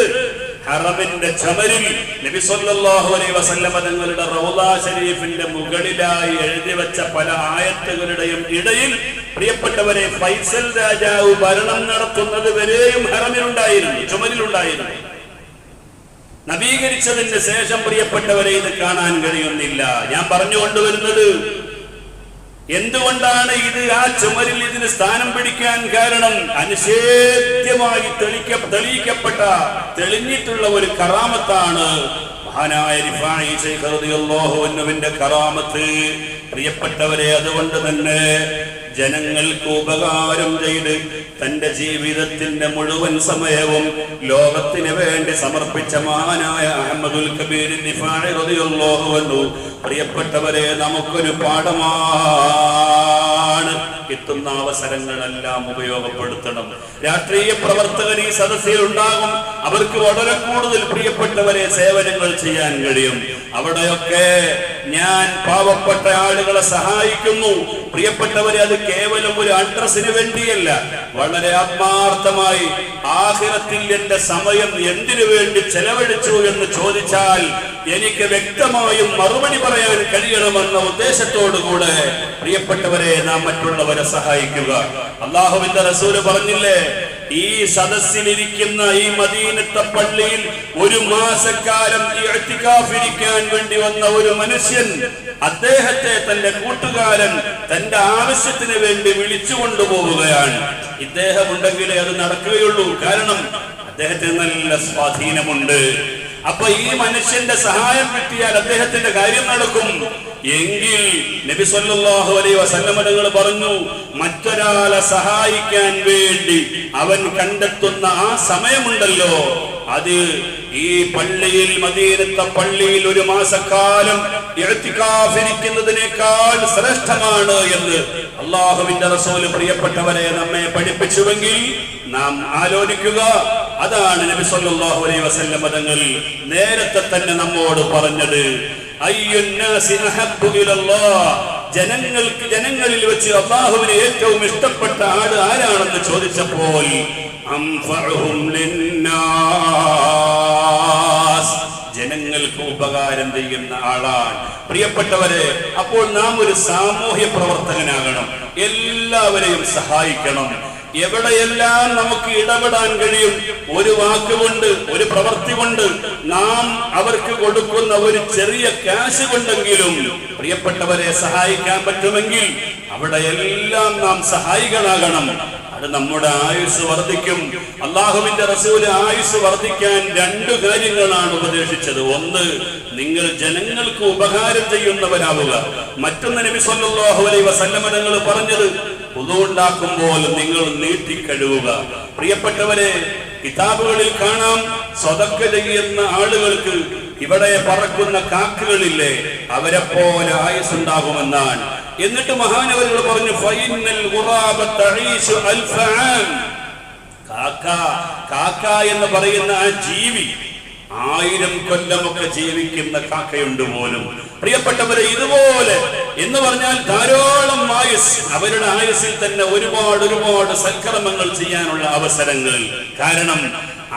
Speaker 1: ഹറമിന്റെ ചമരിൽ നബി സല്ലല്ലാഹു അലൈഹി വസല്ലം തങ്ങളുടെ റൗള ശരീഫിന്റെ മുകളിലായി എഴുതി വെച്ച പല ആയത്തുകളുടെയും ഇടയിൽ പ്രിയപ്പെട്ടവരെ, ഫൈസൽ രാജാവ് ഭരണം നടത്തുന്നത് വരെയും ഹറമിലുണ്ടായിരുന്നു, ചുമരിലുണ്ടായിരുന്നു. നവീകരിച്ചതിന് ശേഷം പ്രിയപ്പെട്ടവരെ ഇത് കാണാൻ കഴിയുന്നില്ല. ഞാൻ പറഞ്ഞുകൊണ്ടുവരുന്നത്, എന്തുകൊണ്ടാണ് ഇത് ആ ചുമരിൽ ഇതിന് സ്ഥാനം പിടിക്കാൻ കാരണം? അനിഷേധ്യമായി തെളിഞ്ഞിട്ടുള്ള ഒരു കറാമത്താണ് മഹാനായ റിഫായി ശൈഖ് റളിയല്ലാഹു അൻഹുവിന്റെ കറാമത്ത്. പ്രിയപ്പെട്ടവരെ, അതുകൊണ്ട് തന്നെ ജനങ്ങൾക്ക് ഉപകാരം ചെയ്ത് തന്റെ ജീവിതത്തിന്റെ മുഴുവൻ സമയവും ലോകത്തിന് വേണ്ടി സമർപ്പിച്ച മഹാനായ അഹ്മദുൽ കബീർ ദിഫാഇ റളിയല്ലാഹു അൻഹു പ്രിയപ്പെട്ടവരെ നമുക്കൊരു പാഠമാണ്. കിട്ടുന്ന അവസരങ്ങളെല്ലാം ഉപയോഗപ്പെടുത്തണം. രാഷ്ട്രീയ പ്രവർത്തകർ ഈ സദസ്സിൽ ഉണ്ടാകും. അവർക്ക് വളരെ കൂടുതൽ പ്രിയപ്പെട്ടവരെ സേവനങ്ങൾ ചെയ്യാൻ കഴിയും. അവിടെയൊക്കെ ഞാൻ പാവപ്പെട്ട ആളുകളെ സഹായിക്കുന്നു. പ്രിയപ്പെട്ടവരെ, അത് കേവലം ഒരു അഡ്രസ്സിന് വേണ്ടിയല്ല, വളരെ ആത്മാർത്ഥമായി ആഖിറത്തിൽ എന്റെ സമയം എന്തിനു വേണ്ടി ചെലവഴിച്ചു എന്ന് ചോദിച്ചാൽ എനിക്ക് വ്യക്തമായും മറുപടി പറയാൻ കഴിയണമെന്ന ഉദ്ദേശത്തോടുകൂടെ പ്രിയപ്പെട്ടവരെ നാം മറ്റുള്ളവരെ സഹായിക്കുക. അല്ലാഹുവിന്റെ റസൂല് പറഞ്ഞില്ലേ, ഈ സദസ്സിലിരിക്കുന്ന ഈ മദീനത്തെ പള്ളിയിൽ ഒരു മാസക്കാലം ഇഅ്തികാഫിരിക്കാൻ വേണ്ടി വന്ന ഒരു മനുഷ്യൻ അദ്ദേഹത്തെ തന്റെ കൂട്ടുകാരൻ തന്റെ ആവശ്യത്തിന് വേണ്ടി വിളിച്ചു കൊണ്ടുപോവുകയാണ്. ഇദ്ദേഹം ഉണ്ടെങ്കിലേ അത് നടക്കുകയുള്ളൂ. കാരണം അദ്ദേഹത്തിന് നല്ല സ്വാധീനമുണ്ട്. അപ്പൊ ഈ മനുഷ്യന്റെ സഹായം കിട്ടിയാൽ അദ്ദേഹത്തിന്റെ കാര്യം നടക്കും. എങ്കിൽ നബി സല്ലല്ലാഹു അലൈഹി വസല്ലം തങ്ങൾ പറഞ്ഞു, മറ്റൊരാളെ സഹായിക്കാൻ വേണ്ടി അവൻ കണ്ടെത്തുന്ന ആ സമയമുണ്ടല്ലോ, അത് ഈ പള്ളിയിൽ, മദീനത്തെ പള്ളിയിൽ ഒരു മാസക്കാലം ഇഅ്തികാഫിരിക്കുന്നതിനേക്കാൾ ശ്രേഷ്ഠമാണ് എന്ന് അല്ലാഹുവിന്റെ റസൂൽ പ്രിയപ്പെട്ടവരെ നമ്മെ പഠിപ്പിച്ചുവെങ്കിൽ നാം ആലോചിക്കുക. അതാണ് നബി സല്ലല്ലാഹു അലൈഹി വസല്ലം തങ്ങൾ നേരത്തെ തന്നെ നമ്മോട് പറഞ്ഞത്. അയ്യുന്നാസി അഹബ്ബു ഇലല്ലാഹ്, ജനങ്ങളിൽ വെച്ച് അല്ലാഹുവിന് ഏറ്റവും ഇഷ്ടപ്പെട്ട ആട് ആരാണെന്ന് ചോദിച്ചപ്പോൾ അൻഫഉഹും ലിന്നാസ്, ജനങ്ങൾക്ക് ഉപകാരം ചെയ്യുന്ന ആളാണ്. പ്രിയപ്പെട്ടവരെ, അപ്പോൾ നാം ഒരു സാമൂഹ്യ പ്രവർത്തകനാകണം. എല്ലാവരെയും സഹായിക്കണം. എവിടെയെല്ലാം നമുക്ക് ഇടപെടാൻ കഴിയും, ഒരു വാക്കുകൊണ്ട്, ഒരു പ്രവൃത്തി കൊണ്ട്, നാം അവർക്ക് കൊടുക്കുന്ന ഒരു ചെറിയ ക്യാഷ് കൊണ്ടെങ്കിലും പ്രിയപ്പെട്ടവരെ സഹായിക്കാൻ പറ്റുമെങ്കിൽ അവിടെയെല്ലാം നാം സഹായികളാകണം. അത് നമ്മുടെ ആയുസ് വർദ്ധിക്കും. അല്ലാഹുവിന്റെ റസൂൽ ആയുസ് വർദ്ധിക്കാൻ രണ്ട് കാര്യങ്ങളാണ് ഉപദേശിച്ചത്. ഒന്ന്, നിങ്ങൾ ജനങ്ങൾക്ക് ഉപകാരം ചെയ്യുന്നവരാവുക. മറ്റൊന്ന്, നബി സല്ലല്ലാഹു അലൈഹി വസല്ലം തങ്ങൾ പറഞ്ഞത്, വുദു ഉണ്ടാക്കുമ്പോൾ നിങ്ങൾ നീട്ടിക്കഴുകുക. പ്രിയപ്പെട്ടവരെ, കിതാബുകളിൽ കാണാം, സ്വതക്ക ചെയ്യുന്ന ആളുകൾക്ക് ഇവിടെ പറക്കുന്ന കാക്കകളില്ലേ, അവരെ പോലെ ആയുസ് ഉണ്ടാകുമെന്നാണ്. എന്നിട്ട് മഹാനവരുകൾ പറഞ്ഞു, ഫൈനൽ ഖുറാബത തഈശു അൽഫ ആം, കാക്ക എന്ന് പറയുന്ന ആ ജീവി 1000 കൊല്ലമൊക്കെ ജീവിക്കുന്ന കാക്കയുണ്ട് പോലും. പ്രിയപ്പെട്ടവരെ, ഇതുപോലെ എന്ന് പറഞ്ഞാൽ ധാരാളം ആയുസ്, അവരുടെ ആയുസ്സിൽ തന്നെ ഒരുപാട് സൽക്കർമ്മങ്ങൾ ചെയ്യാനുള്ള അവസരങ്ങൾ. കാരണം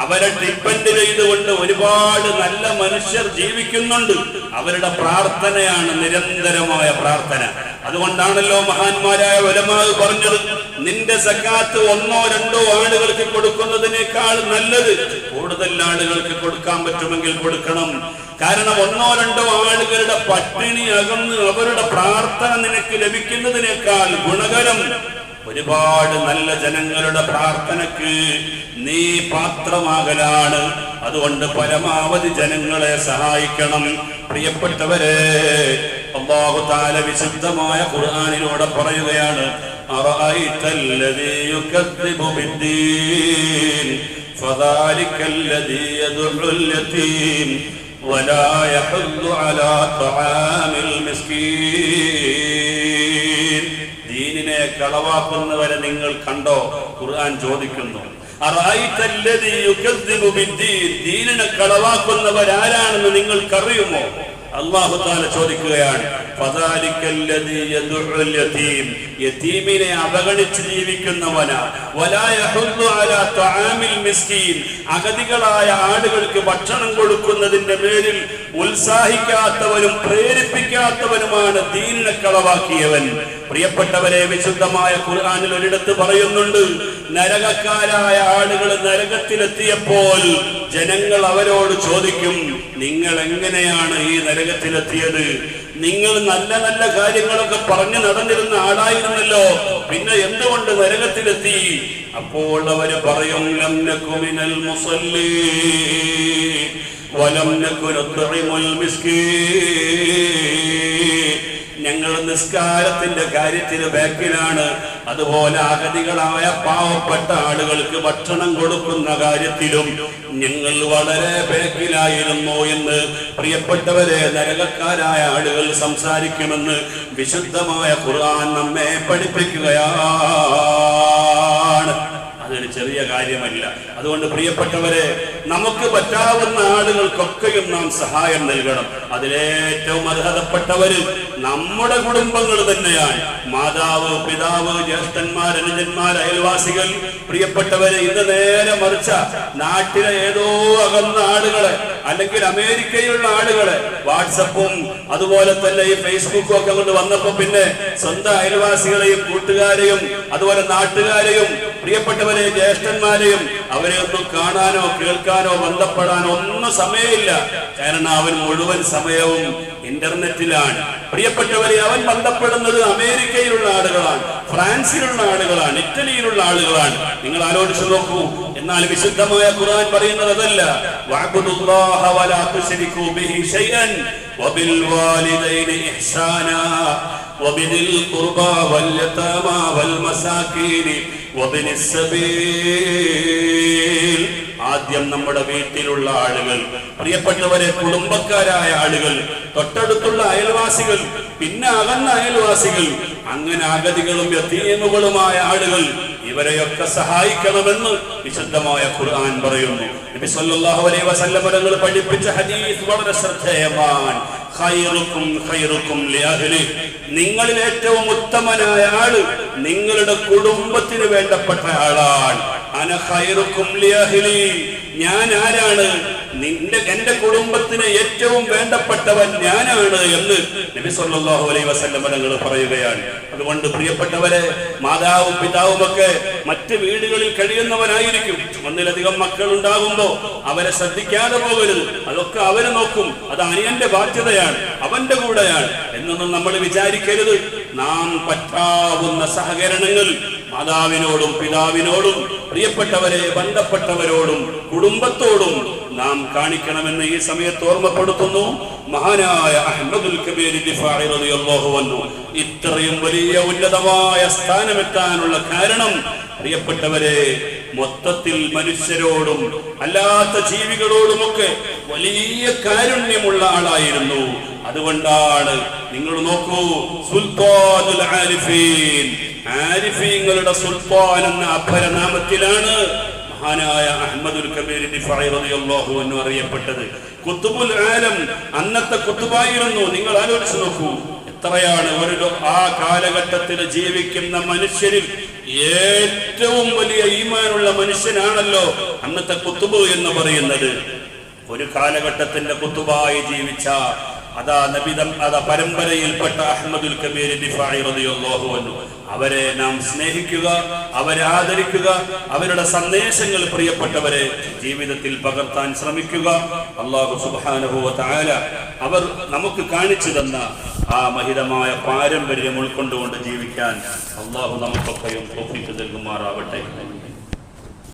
Speaker 1: അവരെ ഡിപ്പെൻഡ് ചെയ്തുകൊണ്ട് ഒരുപാട് നല്ല മനുഷ്യർ ജീവിക്കുന്നുണ്ട്. അവരുടെ പ്രാർത്ഥനയാണ് നിരന്തരമായ പ്രാർത്ഥന. അതുകൊണ്ടാണല്ലോ മഹാന്മാരായ ഉലമാ പറഞ്ഞത്, നിന്റെ സക്കാത്ത് 1-2 ആളുകൾക്ക് കൊടുക്കുന്നതിനേക്കാൾ നല്ലത് കൂടുതൽ ആളുകൾക്ക് കൊടുക്കാൻ പറ്റുമെങ്കിൽ കൊടുക്കണം. കാരണം 1-2 ആളുകളുടെ പട്ടിണി അകന്ന് അവരുടെ പ്രാർത്ഥന നിനക്ക് ലഭിക്കുന്നതിനേക്കാൾ ഗുണകരം ഒരുപാട് നല്ല ജനങ്ങളുടെ പ്രാർത്ഥനക്ക് നീ പാത്രമാകലാണ്. അതുകൊണ്ട് പരമാവധി ജനങ്ങളെ സഹായിക്കണം. പ്രിയപ്പെട്ടവരെ, അല്ലാഹു തആല വിശുദ്ധമായ ഖുർആനിലൂടെ പറയുകയാണ്, അറഅയ്തല്ലദീ യുകദ്ദിബു ബിദ്ദീൻ ഫദാലിക്കല്ലദീ യദ്ഉൽ യതീം വലാ യഹുദ്ദു അലാ തആമിൽ മിസ്കീൻ. ദീനിനെ കളവാക്കുന്നവരെ നിങ്ങൾ കണ്ടോ? ഖുർആൻ ചോദിക്കുന്നു, അറഅയ്തല്ലദീ യുകദ്ദിബു ബിദ്ദീൻ, ദീനിനെ കളവാക്കുന്നവരാരാണെന്ന് നിങ്ങൾക്കറിയുമോ? അല്ലാഹു തആല ചോദിക്കുകയാണ്, ഫദാലിക്കല്ലദീ യദ്ഉൽ യതീം, യതീമിനെ അവഗണിച്ച് ജീവിക്കുന്നവനാ, വലാ യഹുദ്ദു അലാ തആമിൽ മിസ്കീൻ, അഗതികളായ ആളുകൾക്ക് ഭക്ഷണം കൊടുക്കുന്നതിന്റെ പേരിൽ ഉത്സാഹിക്കാത്തവനും പ്രേരിപ്പിക്കാത്തവനുമാണ് ദീനിനെ കളവാക്കിയവൻ. പ്രിയപ്പെട്ടവരെ, വിശുദ്ധമായ ഖുർആനിൽ ഒരിടത്ത് പറയുന്നുണ്ട്, നരകക്കാരായ ആളുകൾ നരകത്തിലെത്തിയപ്പോൾ ജനങ്ങൾ അവരോട് ചോദിക്കും, നിങ്ങൾ എങ്ങനെയാണ് ഈ നരകത്തിലെത്തിയത്? നിങ്ങൾ നല്ല നല്ല കാര്യങ്ങളൊക്കെ പറഞ്ഞു നടന്നിരുന്ന ആളായിരുന്നല്ലോ, പിന്നെ എന്തുകൊണ്ട് നരകത്തിലെത്തി? അപ്പോൾ അവര് പറയും, ലം നകു മിനൽ മുസല്ലീൻ വലം നകു നുത്ഇമുൽ മിസ്കീൻ, ഞങ്ങൾ നിസ്കാരത്തിന്റെ കാര്യത്തിൽ ബാക്കിലാണ്, അതുപോലെ അഗതികളായ പാവപ്പെട്ട ആളുകൾക്ക് ഭക്ഷണം കൊടുക്കുന്ന കാര്യത്തിലും ഞങ്ങൾ വളരെ ബേക്കിലായിരുന്നു എന്ന് പ്രിയപ്പെട്ടവരെ നരകക്കാരായ ആളുകൾ സംസാരിക്കുമെന്ന് വിശുദ്ധമായ ഖുർആൻ നമ്മെ പഠിപ്പിക്കുകയാണ്. അതൊരു ചെറിയ കാര്യമല്ല. അതുകൊണ്ട് പ്രിയപ്പെട്ടവരെ, നമുക്ക് പറ്റാവുന്ന ആളുകൾക്കൊക്കെയും നാം സഹായം നൽകണം. അതിലേറ്റവും അർഹതപ്പെട്ടവര് നമ്മുടെ കുടുംബങ്ങൾ തന്നെയാണ്. മാതാവ്, പിതാവ്, ജ്യേഷ്ഠന്മാർ, അനുജന്മാർ, അയൽവാസികൾ. പ്രിയപ്പെട്ടവരെ, ഇത് നേരെ മറിച്ച നാട്ടിലെ ഏതോ അകന്ന ആളുകളെ അല്ലെങ്കിൽ അമേരിക്കയിലുള്ള ആളുകളെ വാട്സപ്പും അതുപോലെ തന്നെ ഈ ഫേസ്ബുക്കും ഒക്കെ കൊണ്ട് വന്നപ്പോ പിന്നെ സ്വന്തം അയൽവാസികളെയും കൂട്ടുകാരെയും അതുപോലെ നാട്ടുകാരെയും പ്രിയപ്പെട്ടവരെ ജ്യേഷ്ഠന്മാരെയും അവരെ ഒന്നും കാണാനോ കേൾക്കാനോ ബന്ധപ്പെടാനോ ഒന്നും സമയമില്ല. കാരണം അവൻ മുഴുവൻ സമയവും ഇന്റർനെറ്റിലാണ്. പ്രിയപ്പെട്ടവരെ, അവൻ ബന്ധപ്പെടുന്നത് അമേരിക്കയിലുള്ള ആളുകളാണ്, ഫ്രാൻസിലുള്ള ആളുകളാണ്, ഇറ്റലിയിലുള്ള ആളുകളാണ്. നിങ്ങൾ ആലോചിച്ചു നോക്കൂ. എന്നാൽ വിശുദ്ധമായ ഖുർആൻ പറയുന്നത് അതല്ല. വഅബ്ദുല്ലാഹ വലാ തുശ്രികൂ ബിഹി ശൈഅൻ വബിൽ വാലിദൈനി ഇഹ്സാനാ വബിദിൽ ഖുർബാ വൽ യതാമാ വൽ മസാകീനി വബിനിസ് സബീൽ. ആദ്യം നമ്മുടെ വീട്ടിലുള്ള ആളുകൾ, പ്രിയപ്പെട്ടവരെ കുടുംബക്കാരായ ആളുകൾ, തൊട്ടടുത്തുള്ള അയൽവാസികൾ, പിന്നെ അകന്ന അയൽവാസികൾ, അങ്ങനെ അഗതികളും യതീമുകളുമായ ആളുകൾ, ഇവരെയൊക്കെ സഹായിക്കണമെന്ന് വിശുദ്ധമായ ഖുർആൻ പറയുന്നു. നബി സല്ലല്ലാഹു അലൈഹി വസല്ലം തങ്ങൾ പഠിപ്പിച്ച ഹദീസ് വളരെ ശ്രദ്ധേയമാണ്. ഖൈറുക്കും ഖൈറുക്കും ലിഅഹ്ലി. നിങ്ങളിൽ ഏറ്റവും ഉത്തമനായ ആള് നിങ്ങളുടെ കുടുംബത്തിന് വേണ്ടപ്പെട്ട ആളാണ്. അന ഖൈറുക്കും ലിഅഹ്ലി. ഞാൻ ആരാണ്? എന്റെ കുടുംബത്തിന് ഏറ്റവും വേണ്ടപ്പെട്ടവൻ ഞാനാണ് എന്ന് നബി സല്ലല്ലാഹു അലൈഹി വസല്ലം തങ്ങൾ പറയുകയാണ്. അതുകൊണ്ട് പ്രിയപ്പെട്ടവരെ, മാതാവും പിതാവും ഒക്കെ മറ്റ് വീടുകളിൽ കഴിയുന്നവരായിരിക്കും. ഒന്നിലധികം മക്കൾ ഉണ്ടാകുമ്പോ അവരെ ശ്രദ്ധിക്കാതെ പോകരുത്. അതൊക്കെ അവര് നോക്കും. അത് അനിയന്റെ ബാധ്യതയാണ്, അവന്റെ കൂടെയാണ് എന്നൊന്നും നമ്മൾ വിചാരിക്കരുത്. നാം പറ്റാവുന്ന സഹകരണങ്ങൾ മാതാവിനോടും പിതാവിനോടും പ്രിയപ്പെട്ടവരെ ബന്ധപ്പെട്ടവരോടും കുടുംബത്തോടും നാം കാണിക്കണമെന്ന് ഈ സമയത്ത് ഓർമ്മപ്പെടുത്തുന്നു. മഹാനായ അഹ്മദുൽ കബീർ ദിഫാഇ റളിയല്ലാഹു അൻഹു ഇത്രയും വലിയ ഉന്നതമായ സ്ഥാനമെത്താനുള്ള കാരണം പ്രിയപ്പെട്ടവരെ മൊത്തത്തിൽ മനുഷ്യരോടും അല്ലാത്ത ജീവികളോടുമൊക്കെ വലിയ കാരുണ്യമുള്ള ആളായിരുന്നു. അതുകൊണ്ടാണ് നിങ്ങൾ നോക്കൂ, സുൽത്താനുൽ ആരിഫീൻ, ആരിഫീങ്ങളുടെ സുൽത്താൻ എന്ന അപരനാമത്തിലാണ് മഹാനായ അഹ്മദുൽ കബീർ ദിഫാഇ റളിയല്ലാഹു അൻഹു അറിയപ്പെട്ടത്. ഖുത്ബുൽ ആലം, അന്നത്തെ ഖുത്ബായിരുന്നു. നിങ്ങൾ ആലോചിച്ച് നോക്കൂ, എത്രയാണ് ആ കാലഘട്ടത്തിൽ ജീവിക്കുന്ന മനുഷ്യരിൽ ഏറ്റവും വലിയ ഈമാനുള്ള മനുഷ്യനാണല്ലോ അന്നത്തെ ഖുത്ബ് എന്ന് പറയുന്നത്. ഒരു കാലഘട്ടത്തിന്റെ ഖുത്ബായി ജീവിച്ച പരമ്പരയിൽപ്പെട്ട അഹ്മദുൽ കബീർ ദിഫാഇ റളിയല്ലാഹു അൻഹു. അവരെ നാം സ്നേഹിക്കുക, അവരെ ആദരിക്കുക, അവരുടെ സന്ദേശങ്ങൾ പ്രിയപ്പെട്ടവരെ ജീവിതത്തിൽ പകർത്താൻ ശ്രമിക്കുക. അല്ലാഹു സുബ്ഹാനഹു വ തആല അവർ നമുക്ക് കാണിച്ചു തന്ന ആ മഹിതമായ പാരമ്പര്യം ഉൾക്കൊണ്ടുകൊണ്ട് ജീവിക്കാൻ അല്ലാഹു നമുക്കൊക്കെയും തൗഫീഖ് നൽകുമാറാവട്ടെ.